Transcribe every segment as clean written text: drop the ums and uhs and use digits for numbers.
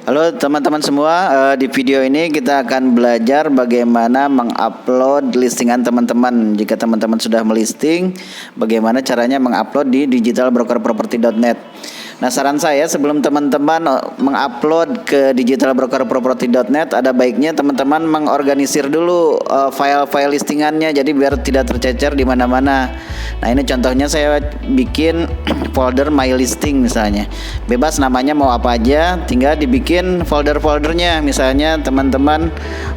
Halo teman-teman semua, di video ini kita akan belajar bagaimana mengupload listingan teman-teman. Jika teman-teman sudah melisting, bagaimana caranya mengupload di digitalbrokerproperty.net. Nah, saran saya sebelum teman-teman mengupload ke digitalbrokerproperty.net, ada baiknya teman-teman mengorganisir dulu file-file listingannya, jadi biar tidak tercecer di mana-mana. Nah, ini contohnya saya bikin folder my listing misalnya. Bebas namanya mau apa aja, tinggal dibikin folder-foldernya. Misalnya teman-teman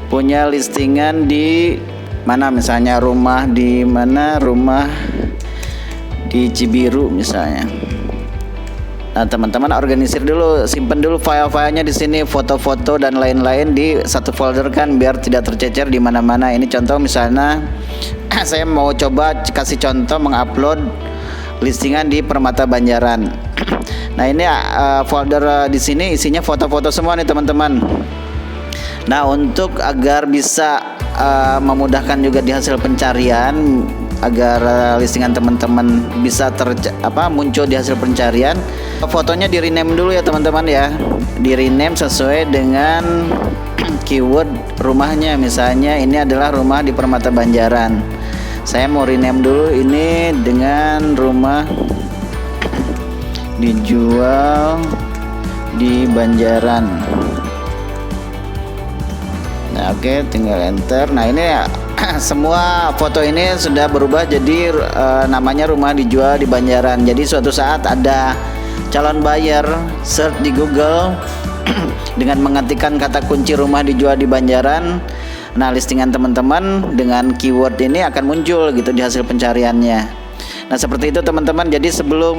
punya listingan di mana, misalnya rumah di mana, rumah di Cibiru misalnya. Nah, teman-teman organisir dulu, simpan dulu file-filenya di sini, foto-foto dan lain-lain di satu folder kan, biar tidak tercecer di mana-mana. Ini contoh misalnya saya mau coba kasih contoh mengupload listingan di Permata Banjaran. Nah, ini folder di sini isinya foto-foto semua nih teman-teman. Nah, untuk agar bisa memudahkan juga di hasil pencarian, agar listingan teman-teman bisa muncul di hasil pencarian, fotonya di rename dulu ya teman-teman ya. Di rename sesuai dengan keyword rumahnya. Misalnya ini adalah rumah di Permata Banjaran. Saya mau rename dulu ini dengan rumah dijual di Banjaran. Nah, oke, tinggal enter. Nah, ini ya, semua foto ini sudah berubah jadi namanya rumah dijual di Banjaran. Jadi suatu saat ada calon buyer search di Google dengan mengetikkan kata kunci rumah dijual di Banjaran, nah listingan teman-teman dengan keyword ini akan muncul gitu di hasil pencariannya. Nah, seperti itu teman-teman. Jadi sebelum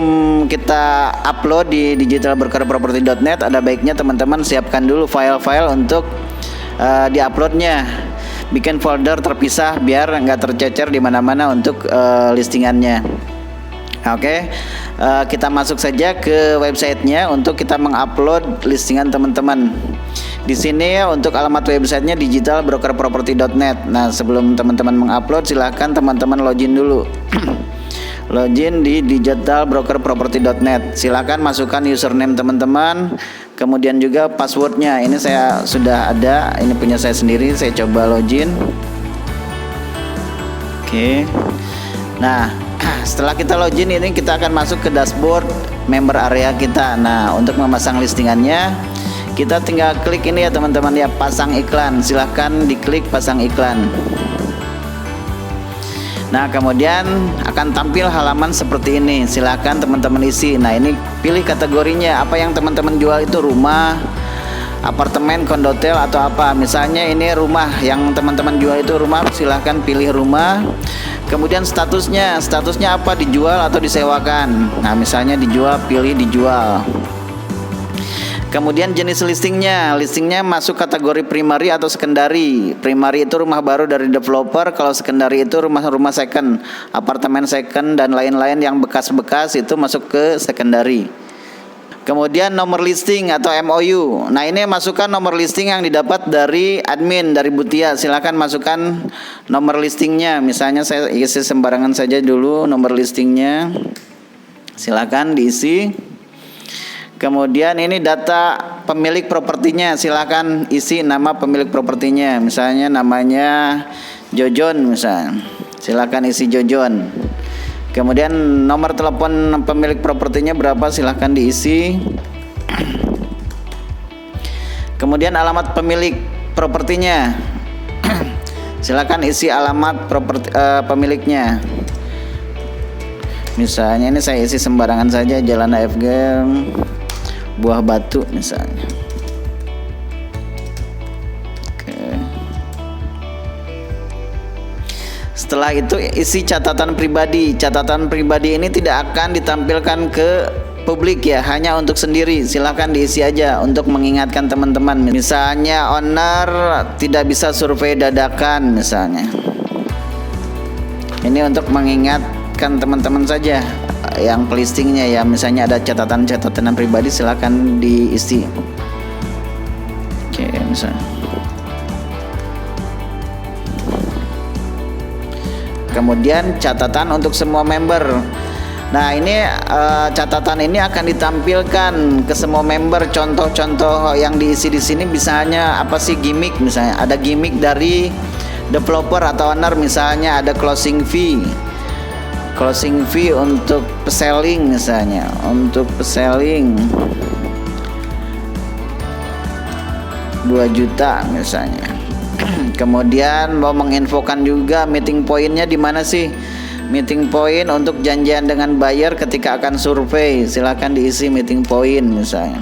kita upload di digitalbrokerproperty.net, ada baiknya teman-teman siapkan dulu file-file untuk diuploadnya. Bikin folder terpisah biar nggak tercecer di mana-mana untuk listingannya. Oke, kita masuk saja ke websitenya untuk kita mengupload listingan teman-teman. Di sini untuk alamat websitenya digitalbrokerproperty.net. Nah, sebelum teman-teman mengupload, silahkan teman-teman login dulu. Login di digitalbrokerproperty.net. Silahkan masukkan username teman-teman, kemudian juga passwordnya. Ini saya sudah ada, ini punya saya sendiri. Saya coba login. Oke. Nah, setelah kita login ini kita akan masuk ke dashboard member area kita. Nah, untuk memasang listingannya kita tinggal klik ini ya teman-teman ya, pasang iklan. Silahkan diklik pasang iklan. Nah, kemudian akan tampil halaman seperti ini. Silahkan teman-teman isi. Nah, ini pilih kategorinya. Apa yang teman-teman jual itu rumah, apartemen, kondotel atau apa. Misalnya ini rumah, yang teman-teman jual itu rumah, silahkan pilih rumah. Kemudian statusnya apa, dijual atau disewakan. Nah, misalnya dijual, pilih dijual. Kemudian jenis listingnya masuk kategori primary atau secondary. Primary itu rumah baru dari developer, kalau secondary itu rumah-rumah second, apartemen second dan lain-lain yang bekas-bekas itu masuk ke secondary. Kemudian nomor listing atau MOU. Nah, ini masukkan nomor listing yang didapat dari admin, dari Butia. Silakan masukkan nomor listingnya. Misalnya saya isi sembarangan saja dulu nomor listingnya. Silakan diisi. Kemudian ini data pemilik propertinya, silakan isi nama pemilik propertinya. Misalnya namanya Jojon misalnya. Silakan isi Jojon. Kemudian nomor telepon pemilik propertinya berapa, silahkan diisi. Kemudian alamat pemilik propertinya. Silakan isi alamat pemiliknya. Misalnya ini saya isi sembarangan saja, Jalan AFG Buah Batu misalnya. Oke. Setelah itu isi catatan pribadi. Catatan pribadi ini tidak akan ditampilkan ke publik ya, hanya untuk sendiri. Silahkan diisi aja untuk mengingatkan teman-teman. Misalnya owner tidak bisa survei dadakan misalnya. Ini untuk mengingatkan teman-teman saja yang pelistingnya ya. Misalnya ada catatan pribadi, silahkan diisi. Oke, misalnya. Kemudian catatan untuk semua member. Nah ini catatan ini akan ditampilkan ke semua member. Contoh-contoh yang diisi di sini misalnya apa sih, gimmick, misalnya ada gimmick dari developer atau owner, misalnya ada closing fee untuk peselling, misalnya untuk peselling 2 juta misalnya. Kemudian mau menginfokan juga meeting pointnya di mana sih, meeting point untuk janjian dengan buyer ketika akan survei, silakan diisi meeting point misalnya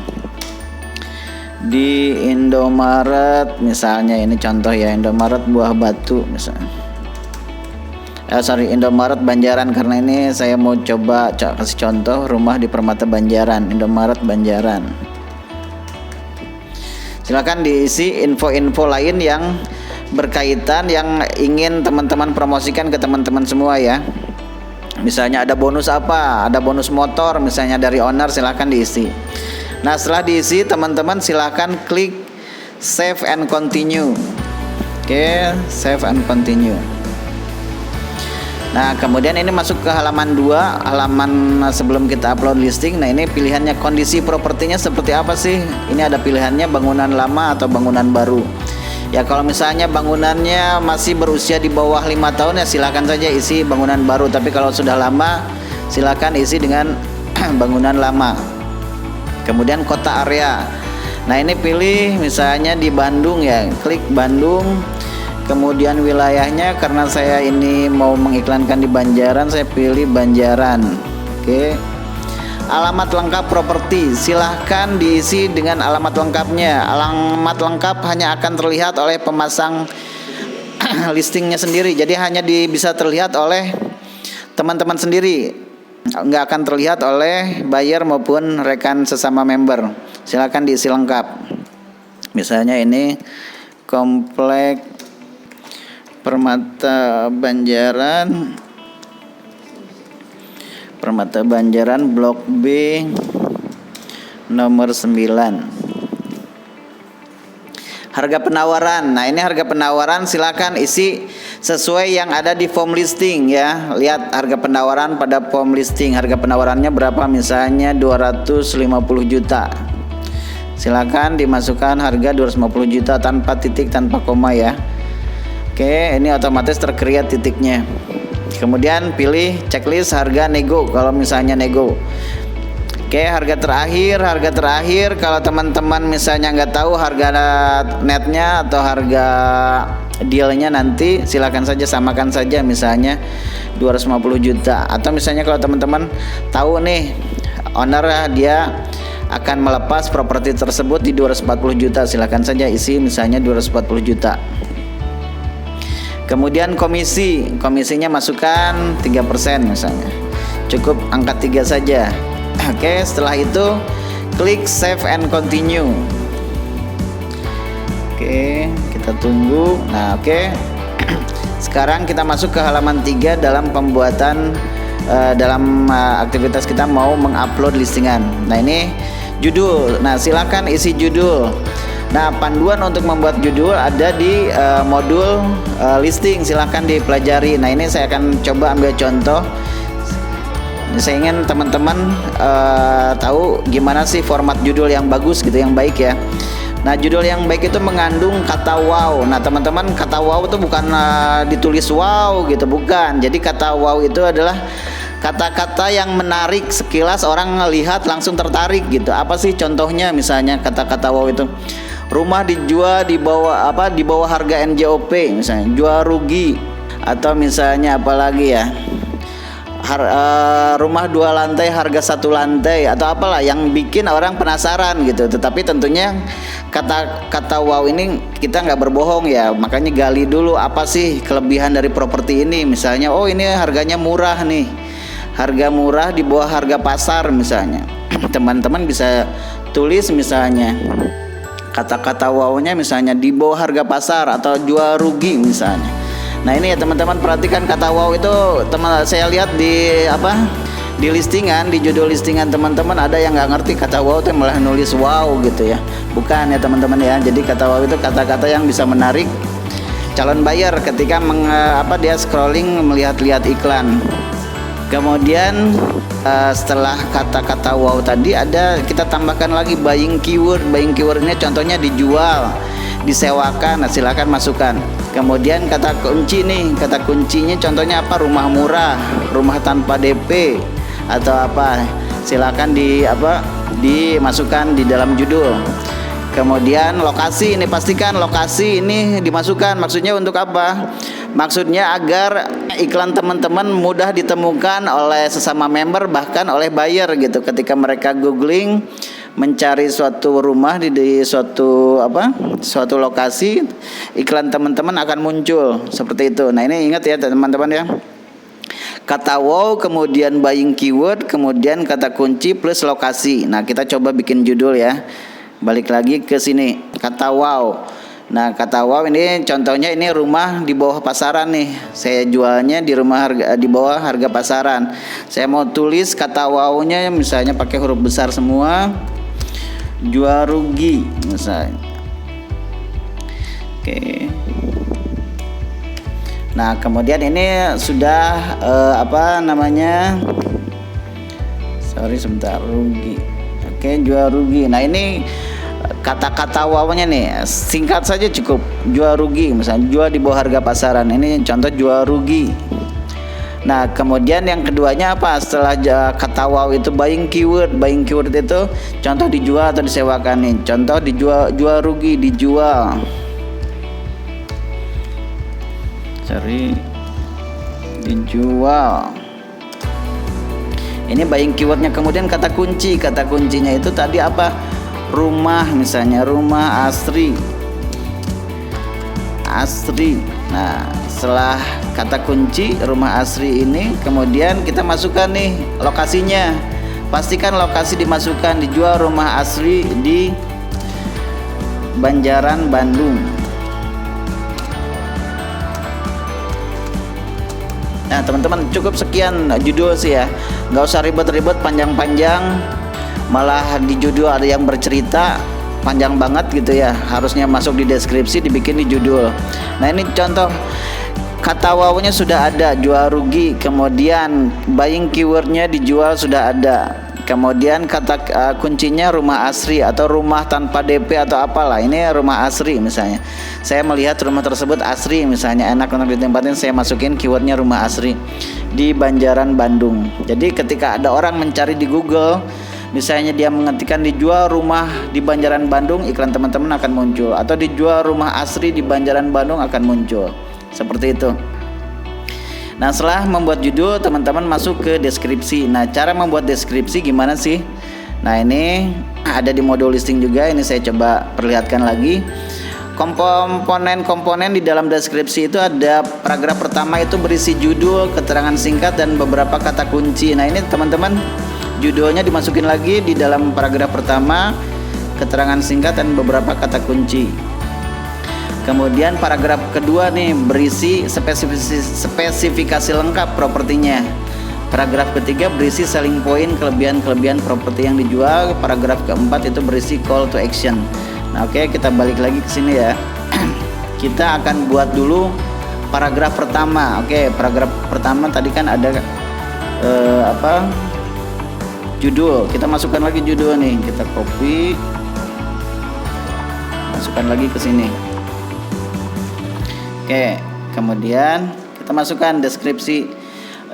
di Indomaret misalnya. Ini contoh ya, Indomaret Buah Batu misalnya, Indomaret Banjaran, karena ini saya mau coba kasih contoh rumah di Permata Banjaran, Indomaret Banjaran. Silakan diisi info-info lain yang berkaitan yang ingin teman-teman promosikan ke teman-teman semua ya. Misalnya ada bonus apa, ada bonus motor misalnya dari owner, silakan diisi. Nah setelah diisi, teman-teman silakan klik save and continue. Oke, save and continue. Nah kemudian ini masuk ke halaman 2, halaman sebelum kita upload listing. Nah ini pilihannya, kondisi propertinya seperti apa sih. Ini ada pilihannya bangunan lama atau bangunan baru. Ya kalau misalnya bangunannya masih berusia di bawah 5 tahun ya silakan saja isi bangunan baru. Tapi kalau sudah lama silakan isi dengan bangunan lama. Kemudian kota area. Nah ini pilih misalnya di Bandung ya, klik Bandung. Kemudian wilayahnya, karena saya ini mau mengiklankan di Banjaran, saya pilih Banjaran. Oke. Alamat lengkap properti, silahkan diisi dengan alamat lengkapnya. Alamat lengkap hanya akan terlihat oleh pemasang listingnya sendiri, jadi hanya bisa terlihat oleh teman-teman sendiri, nggak akan terlihat oleh buyer maupun rekan sesama member. Silahkan diisi lengkap. Misalnya ini komplek Permata Banjaran Blok B nomor 9. Harga penawaran. Nah ini harga penawaran silakan isi sesuai yang ada di form listing ya. Lihat harga penawaran pada form listing, harga penawarannya berapa, misalnya 250 juta. Silakan dimasukkan harga 250 juta tanpa titik, tanpa koma ya. Oke, ini otomatis tercreate titiknya. Kemudian pilih checklist harga nego kalau misalnya nego. Oke, harga terakhir kalau teman-teman misalnya nggak tahu harga netnya atau harga dealnya, nanti silakan saja samakan saja misalnya 250 juta. Atau misalnya kalau teman-teman tahu nih owner dia akan melepas properti tersebut di 240 juta, silakan saja isi misalnya 240 juta. Kemudian komisinya masukkan 3% misalnya, cukup angka 3 saja. Oke, setelah itu klik save and continue. Oke, kita tunggu. Nah oke, sekarang kita masuk ke halaman 3 dalam pembuatan aktivitas kita mau mengupload listingan. Nah ini judul. Nah silakan isi judul. Nah panduan untuk membuat judul ada di modul listing, silahkan dipelajari. Nah ini saya akan coba ambil contoh. Saya ingin teman-teman tahu gimana sih format judul yang bagus gitu, yang baik ya. Nah judul yang baik itu mengandung kata wow. Nah teman-teman, kata wow itu bukan ditulis wow gitu, bukan. Jadi kata wow itu adalah kata-kata yang menarik, sekilas orang ngelihat langsung tertarik gitu. Apa sih contohnya? Misalnya kata-kata wow itu, rumah dijual di bawah harga NJOP misalnya, jual rugi. Atau misalnya apalagi ya, rumah 2 lantai harga 1 lantai, atau apalah yang bikin orang penasaran gitu. Tetapi tentunya kata wow ini kita nggak berbohong ya, makanya gali dulu apa sih kelebihan dari properti ini. Misalnya oh ini harganya murah nih, harga murah di bawah harga pasar misalnya. Teman-teman bisa tulis misalnya kata-kata wow-nya misalnya di bawah harga pasar atau jual rugi misalnya. Nah ini ya teman-teman, perhatikan kata wow itu. Saya lihat di listingan, di judul listingan teman-teman ada yang nggak ngerti kata wow itu malah nulis wow gitu ya. Bukan ya teman-teman ya. Jadi kata wow itu kata-kata yang bisa menarik calon buyer ketika dia scrolling melihat-lihat iklan. Kemudian Setelah kata-kata wow tadi ada kita tambahkan lagi buying keyword. Buying keyword ini contohnya dijual, disewakan. Nah, silakan masukkan. Kemudian kata kunci nih, kata kuncinya contohnya apa? Rumah murah, rumah tanpa DP atau apa. Silakan dimasukkan di dalam judul. Kemudian lokasi, ini pastikan lokasi ini dimasukkan. Maksudnya untuk apa? Maksudnya agar iklan teman-teman mudah ditemukan oleh sesama member, bahkan oleh buyer gitu. Ketika mereka googling mencari suatu rumah di suatu lokasi, iklan teman-teman akan muncul seperti itu. Nah, ini ingat ya teman-teman ya. Kata wow, kemudian buying keyword, kemudian kata kunci plus lokasi. Nah, kita coba bikin judul ya. Balik lagi ke sini, kata wow. Nah, kata wow ini contohnya ini rumah di bawah pasaran nih. Saya jualnya di bawah harga pasaran. Saya mau tulis kata wow-nya misalnya pakai huruf besar semua. Jual rugi misalnya. Oke. Nah, kemudian ini sudah rugi. Oke, jual rugi. Nah, ini kata-kata wow-nya nih singkat saja cukup. Jual rugi misalnya, jual di bawah harga pasaran. Ini contoh jual rugi. Nah, kemudian yang keduanya apa? Setelah kata wow itu buying keyword. Buying keyword itu contoh dijual atau disewakan nih. Contoh jual rugi, dijual. Cari dijual. Ini buying keywordnya. Kemudian kata kunci. Kata kuncinya itu tadi apa? Rumah misalnya, rumah asri. Nah, setelah kata kunci rumah asri ini, kemudian kita masukkan nih lokasinya. Pastikan lokasi dimasukkan. Dijual rumah asri di Banjaran, Bandung. Nah, teman-teman, cukup sekian judul sih ya. Nggak usah ribet-ribet panjang-panjang. Malah di judul ada yang bercerita panjang banget gitu ya. Harusnya masuk di deskripsi, dibikin di judul. Nah, ini contoh kata wow-nya sudah ada, jual rugi. Kemudian buying keywordnya dijual sudah ada. Kemudian kata kuncinya rumah asri atau rumah tanpa DP atau apalah. Ini rumah asri misalnya. Saya melihat rumah tersebut asri misalnya, enak untuk ditempatin, saya masukin keywordnya rumah asri di Banjaran, Bandung. Jadi ketika ada orang mencari di Google, misalnya dia mengetikkan dijual rumah di Banjaran, Bandung, iklan teman-teman akan muncul. Atau dijual rumah asri di Banjaran, Bandung akan muncul. Seperti itu. Nah, setelah membuat judul, teman-teman masuk ke deskripsi. Nah, cara membuat deskripsi gimana sih? Nah, ini ada di modul listing juga. Ini saya coba perlihatkan lagi. Komponen-komponen di dalam deskripsi itu ada paragraf pertama itu berisi judul, keterangan singkat, dan beberapa kata kunci. Nah, ini teman-teman judulnya dimasukin lagi di dalam paragraf pertama, keterangan singkat, dan beberapa kata kunci. Kemudian paragraf kedua nih berisi spesifikasi lengkap propertinya. Paragraf ketiga berisi selling point, kelebihan-kelebihan properti yang dijual. Paragraf keempat itu berisi call to action. Nah, oke, kita balik lagi ke sini ya. Kita akan buat dulu paragraf pertama. Oke, paragraf pertama tadi kan ada judul. Kita masukkan lagi judul nih. Kita copy, masukkan lagi ke sini. Oke, kemudian kita masukkan deskripsi.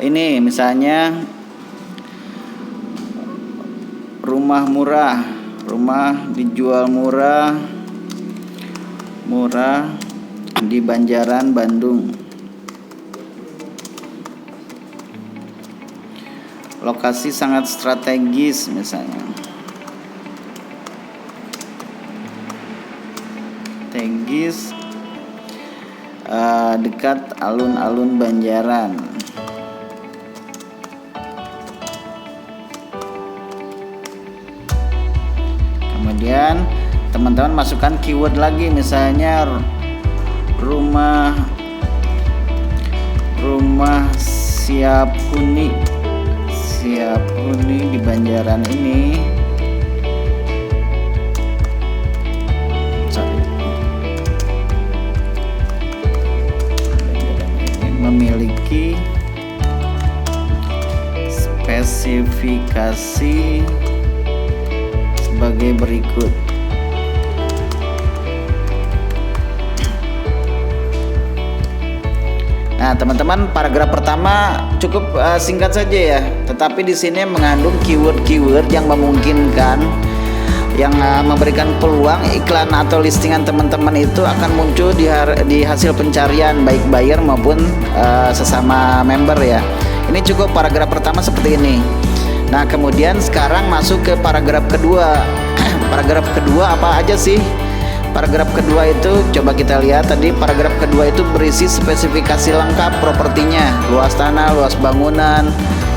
Ini misalnya rumah murah, rumah dijual murah di Banjaran, Bandung. Lokasi sangat strategis misalnya. Strategis dekat alun-alun Banjaran. Kemudian teman-teman masukkan keyword lagi, misalnya rumah siap huni di Banjaran ini. Memiliki spesifikasi spesifikasi sebagai berikut. Nah, teman-teman, paragraf pertama cukup singkat saja ya, tetapi di sini mengandung keyword-keyword yang memungkinkan, yang memberikan peluang iklan atau listingan teman-teman itu akan muncul di hasil pencarian baik buyer maupun sesama member ya. Ini cukup paragraf pertama seperti ini. Nah, kemudian sekarang masuk ke paragraf kedua. Paragraf kedua apa aja sih? Paragraf kedua itu coba kita lihat tadi. Paragraf kedua itu berisi spesifikasi lengkap propertinya, luas tanah, luas bangunan,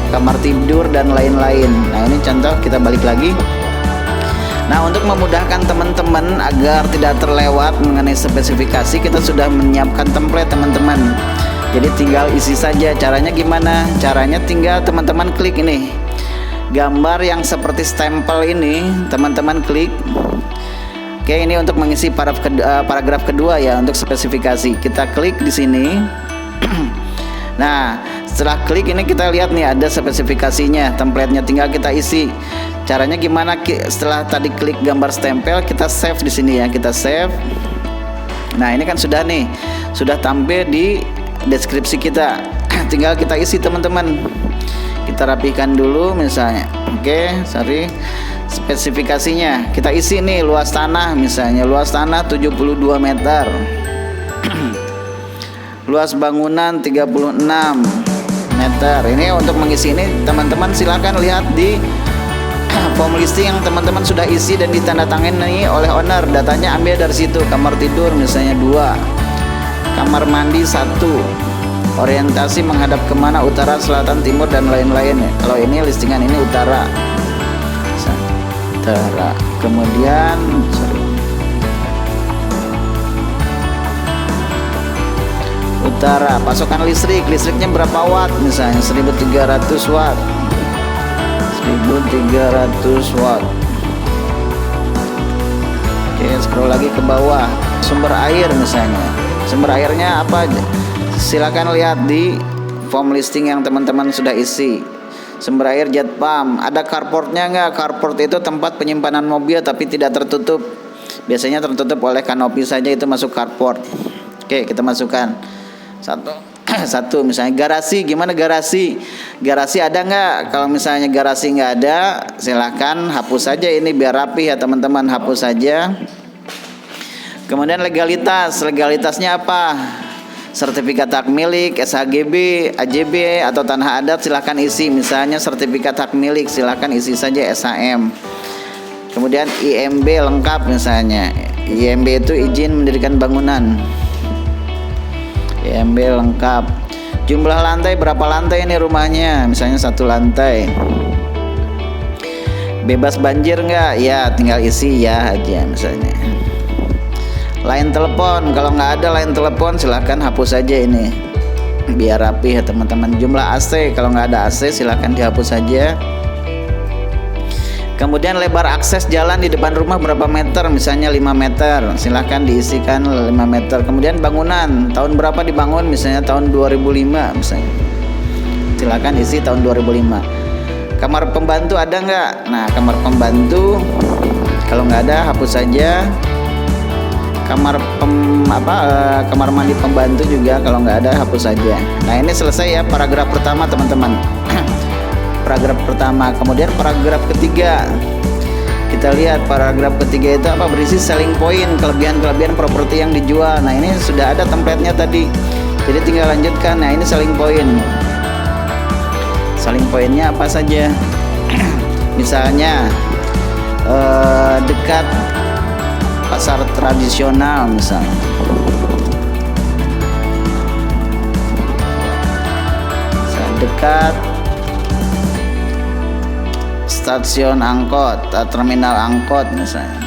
kamar tidur dan lain-lain. Nah, ini contoh, kita balik lagi. Nah, untuk memudahkan teman-teman agar tidak terlewat mengenai spesifikasi, kita sudah menyiapkan template teman-teman. Jadi tinggal isi saja. Caranya gimana? Caranya tinggal teman-teman klik ini gambar yang seperti stempel ini, teman-teman klik. Oke, ini untuk mengisi paragraf kedua ya, untuk spesifikasi. Kita klik di sini. Nah, setelah klik ini kita lihat nih ada spesifikasinya, template-nya tinggal kita isi. Caranya gimana? Setelah tadi klik gambar stempel, kita save di sini ya, kita save. Nah, ini kan sudah nih, sudah tampil di deskripsi kita. Tinggal kita isi teman-teman. Kita rapikan dulu misalnya. Oke, sorry. Spesifikasinya kita isi nih, luas tanah misalnya, luas tanah 72 meter. Luas bangunan 36 meter. Ini untuk mengisi ini teman-teman silakan lihat di form listing yang teman-teman sudah isi dan ditandatangani oleh owner. Datanya ambil dari situ. Kamar tidur misalnya 2, kamar mandi 1, orientasi menghadap kemana, utara, selatan, timur dan lain-lain ya. Kalau ini listingan ini utara. Kemudian utara, pasokan listriknya berapa watt misalnya, 1300 watt. 1300 watt. Oke, scroll lagi ke bawah. Sumber air misalnya, sumber airnya apa? Silakan lihat di form listing yang teman-teman sudah isi. Sumber air jet pump. Ada carportnya nggak? Carport itu tempat penyimpanan mobil tapi tidak tertutup. Biasanya tertutup oleh kanopi saja, itu masuk carport. Oke, kita masukkan satu misalnya garasi. Gimana garasi? Garasi ada nggak? Kalau misalnya garasi nggak ada, silahkan hapus saja ini biar rapi ya teman-teman. Hapus saja. Kemudian legalitasnya apa? Sertifikat hak milik, SHGB, AJB atau tanah adat silahkan isi. Misalnya sertifikat hak milik silahkan isi saja SHM. Kemudian IMB lengkap misalnya. IMB itu izin mendirikan bangunan. IMB lengkap. Jumlah lantai berapa lantai ini rumahnya? Misalnya 1 lantai. Bebas banjir nggak? Ya tinggal isi ya aja misalnya. Line telepon, kalau nggak ada line telepon silahkan hapus saja ini biar rapi ya teman-teman. Jumlah AC, kalau nggak ada AC silahkan dihapus saja. Kemudian lebar akses jalan di depan rumah berapa meter, misalnya 5 meter, silahkan diisikan 5 meter. Kemudian bangunan, tahun berapa dibangun, misalnya tahun 2005 misalnya, silahkan isi tahun 2005. Kamar pembantu ada nggak? Nah, kamar pembantu kalau nggak ada hapus saja. Kamar mandi pembantu juga kalau nggak ada hapus saja. Nah, ini selesai ya paragraf pertama teman-teman. Paragraf pertama. Kemudian paragraf ketiga, kita lihat paragraf ketiga itu apa? Berisi selling point, kelebihan properti yang dijual. Nah, ini sudah ada template-nya tadi, jadi tinggal lanjutkan. Nah, ini selling point. Selling point-nya apa saja? Misalnya dekat pasar tradisional misalnya. Dekat stasiun angkot, terminal angkot misalnya.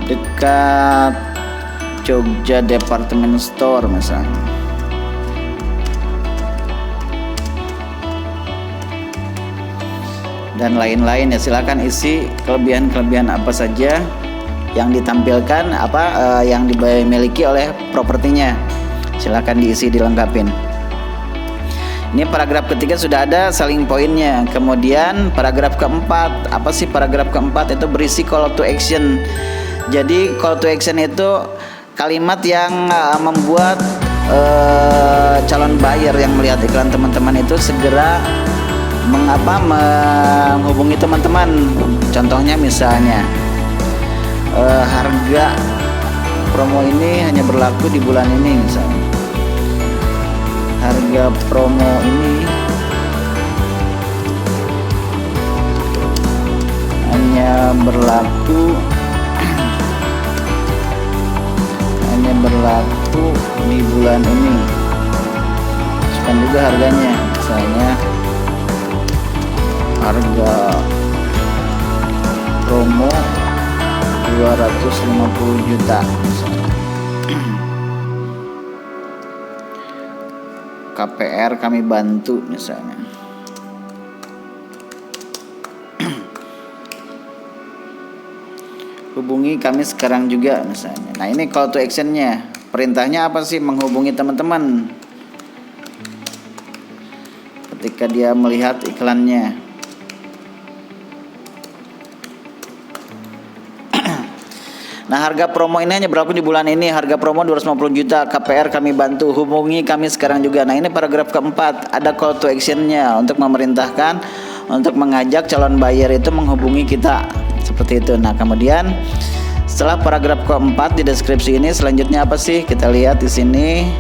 Dekat Jogja Department Store misalnya. Dan lain-lain ya, silakan isi kelebihan apa saja yang ditampilkan, yang dimiliki oleh propertinya, silakan diisi, dilengkapin. Ini paragraf ketiga sudah ada selling pointnya. Kemudian paragraf keempat, apa sih paragraf keempat? Itu berisi call to action. Jadi call to action itu kalimat yang membuat calon buyer yang melihat iklan teman-teman itu segera menghubungi teman-teman. Contohnya misalnya harga promo ini hanya berlaku di bulan ini misalnya. Harga promo ini hanya berlaku di bulan ini. Masukkan juga harganya, misalnya harga promo 250 juta misalnya. KPR kami bantu misalnya. Hubungi kami sekarang juga misalnya. Nah, ini call to actionnya. Perintahnya apa sih? Menghubungi teman-teman ketika dia melihat iklannya. Nah, harga promo ini hanya berlaku di bulan ini. Harga promo 250 juta, KPR kami bantu, hubungi kami sekarang juga. Nah, ini paragraf keempat, ada call to actionnya untuk memerintahkan, untuk mengajak calon buyer itu menghubungi kita. Seperti itu. Nah, kemudian setelah paragraf keempat di deskripsi ini, selanjutnya apa sih? Kita lihat di sini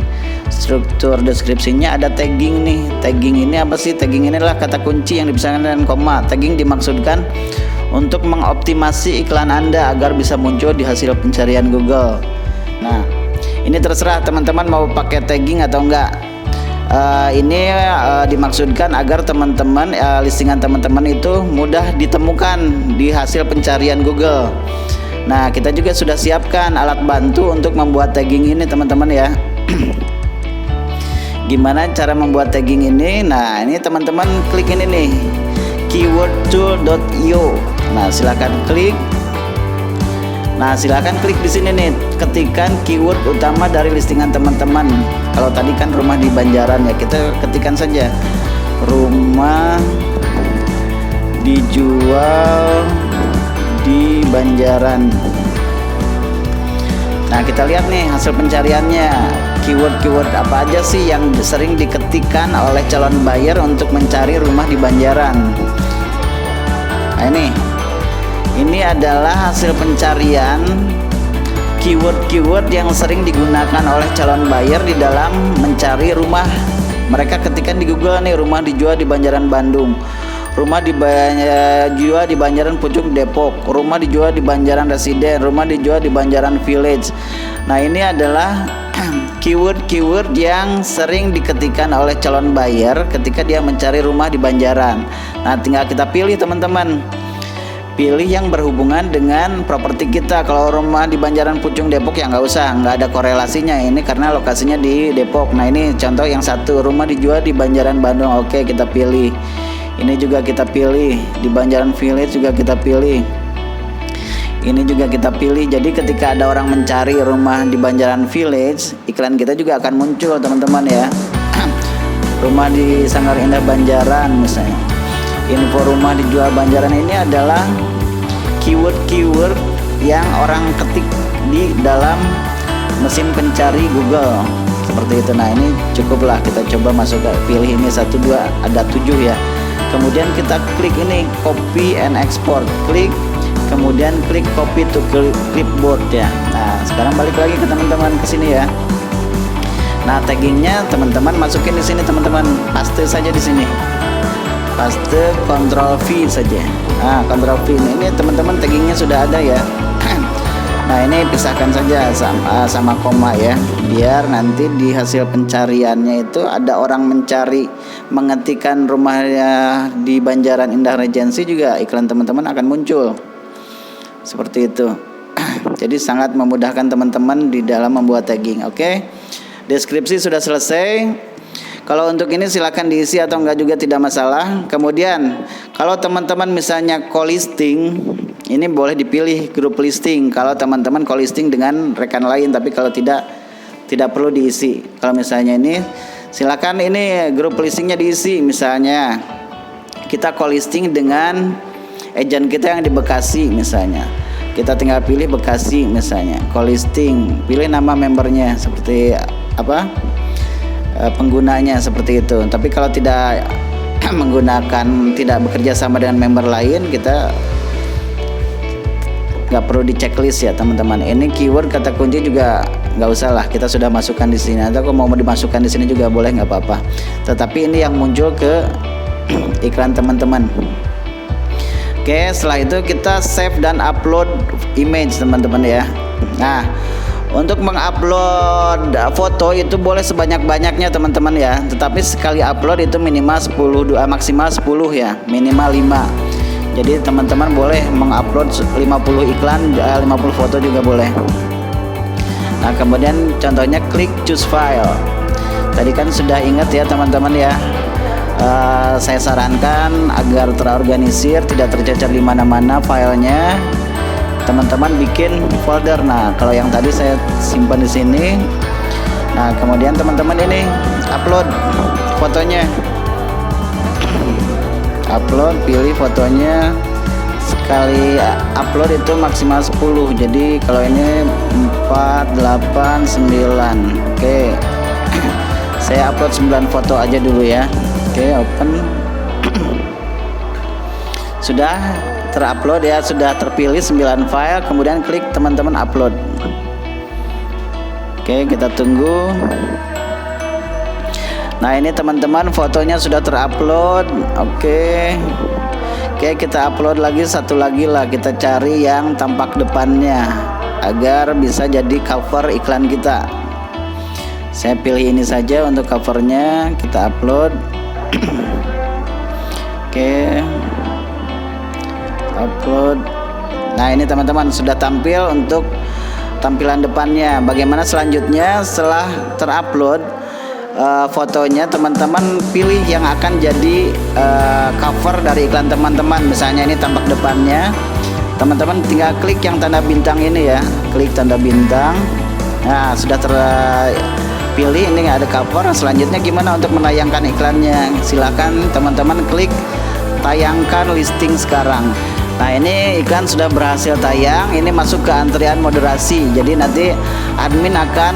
struktur deskripsinya ada tagging nih. Tagging ini apa sih? Tagging ini adalah kata kunci yang dipisahkan dengan koma. Tagging dimaksudkan untuk mengoptimasi iklan Anda agar bisa muncul di hasil pencarian Google. Nah, ini terserah teman-teman mau pakai tagging atau enggak. Ini dimaksudkan agar teman-teman listingan teman-teman itu mudah ditemukan di hasil pencarian Google. Nah, kita juga sudah siapkan alat bantu untuk membuat tagging ini teman-teman ya. Gimana cara membuat tagging ini? Nah, ini teman-teman klik ini nih, keywordtool.io. Nah, silakan klik. Nah, silakan klik di sini nih, ketikkan keyword utama dari listingan teman-teman. Kalau tadi kan rumah di Banjaran ya, kita ketikkan saja rumah dijual di Banjaran. Nah, kita lihat nih hasil pencariannya. Keyword-keyword apa aja sih yang sering diketikkan oleh calon buyer untuk mencari rumah di Banjaran. Nah, ini adalah hasil pencarian keyword-keyword yang sering digunakan oleh calon buyer di dalam mencari rumah. Mereka ketikkan di Google nih, rumah dijual di Banjaran Bandung, rumah dijual di Banjaran Pucuk Depok, rumah dijual di Banjaran Residen, rumah dijual di Banjaran Village. Nah, ini adalah keyword-keyword yang sering diketikkan oleh calon buyer ketika dia mencari rumah di Banjaran. Nah, tinggal kita pilih teman-teman. Pilih yang berhubungan dengan properti kita. Kalau rumah di Banjaran Pucung Depok ya nggak usah, nggak ada korelasinya ini karena lokasinya di Depok. Nah, ini contoh yang satu, rumah dijual di Banjaran Bandung. Oke, kita pilih. Ini juga kita pilih. Di Banjaran Village juga kita pilih. Ini juga kita pilih. Jadi ketika ada orang mencari rumah di Banjaran Village, iklan kita juga akan muncul teman-teman ya. Rumah di Sanggar Indah Banjaran misalnya. Info rumah dijual Banjaran ini adalah keyword-keyword yang orang ketik di dalam mesin pencari Google seperti itu. Nah, ini cukuplah, kita coba masuk ke pilih ini 1, 2, ada 7 ya. Kemudian kita klik ini copy and export, klik, kemudian klik copy to clipboard ya. Nah, sekarang balik lagi ke teman-teman ke sini ya. Nah, taggingnya teman-teman masukin di sini teman-teman, paste saja di sini. Paste Ctrl V saja. Nah, Ctrl V ini teman-teman taggingnya sudah ada ya. Nah, ini pisahkan saja sama koma ya, biar nanti di hasil pencariannya itu ada orang mencari mengetikkan rumahnya di Banjaran Indah Regency juga iklan teman-teman akan muncul seperti itu. Jadi sangat memudahkan teman-teman di dalam membuat tagging. Oke, deskripsi sudah selesai. Kalau untuk ini silakan diisi atau enggak juga tidak masalah. Kemudian kalau teman-teman misalnya co-listing, ini boleh dipilih grup listing. Kalau teman-teman co-listing dengan rekan lain, tapi kalau tidak perlu diisi. Kalau misalnya ini Silakan ini grup listingnya diisi. Misalnya kita co-listing dengan agent kita yang di Bekasi misalnya. Kita tinggal pilih Bekasi misalnya, co-listing, pilih nama membernya seperti apa, penggunanya seperti itu. Tapi kalau tidak tidak bekerja sama dengan member lain, kita nggak perlu di checklist ya teman-teman. Ini keyword kata kunci juga nggak usah lah, kita sudah masukkan di sini. Atau kalau mau dimasukkan di sini juga boleh, nggak apa-apa. Tetapi ini yang muncul ke iklan teman-teman. Oke, setelah itu kita save dan upload image teman-teman ya. Nah, untuk mengupload foto itu boleh sebanyak-banyaknya teman-teman ya. Tetapi sekali upload itu minimal 10, maksimal 10 ya, minimal 5. Jadi teman-teman boleh mengupload 50 iklan, 50 foto juga boleh. Nah, kemudian contohnya klik choose file. Tadi kan sudah ingat ya teman-teman ya. Saya sarankan agar terorganisir, tidak tercecer di mana-mana filenya. Teman-teman bikin folder. Nah, kalau yang tadi saya simpan di sini. Nah, kemudian teman-teman ini upload fotonya. Upload, pilih fotonya. Sekali upload itu maksimal 10. Jadi kalau ini 4, 8, 9. Oke. Saya upload 9 foto aja dulu ya. Oke, open. Sudah terupload ya, sudah terpilih 9 file, kemudian klik teman-teman upload. Oke, kita tunggu. Nah, ini teman-teman fotonya sudah terupload. Oke, kita upload lagi satu lagi lah. Kita cari yang tampak depannya agar bisa jadi cover iklan kita. Saya pilih ini saja untuk covernya. Kita upload. Oke, upload. Nah, ini teman-teman sudah tampil untuk tampilan depannya. Bagaimana selanjutnya setelah terupload fotonya, teman-teman pilih yang akan jadi cover dari iklan teman-teman. Misalnya ini tampak depannya, teman-teman tinggal klik yang tanda bintang ini ya, klik tanda bintang. Nah, sudah terpilih, ini ada cover. Selanjutnya gimana untuk menayangkan iklannya? Silakan teman-teman klik tayangkan listing sekarang. Nah, ini iklan sudah berhasil tayang. Ini masuk ke antrian moderasi. Jadi nanti admin akan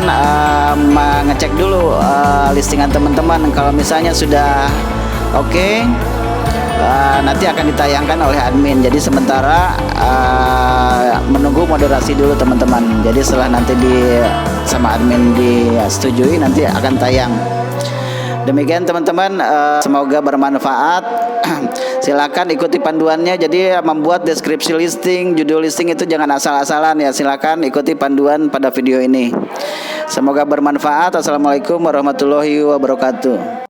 mengecek dulu listingan teman-teman. Kalau misalnya sudah oke, nanti akan ditayangkan oleh admin. Jadi sementara menunggu moderasi dulu teman-teman. Jadi setelah nanti sama admin disetujui, nanti akan tayang. Demikian teman-teman, semoga bermanfaat. Silakan ikuti panduannya. Jadi membuat deskripsi listing, judul listing itu jangan asal-asalan ya. Silakan ikuti panduan pada video ini. Semoga bermanfaat. Assalamualaikum warahmatullahi wabarakatuh.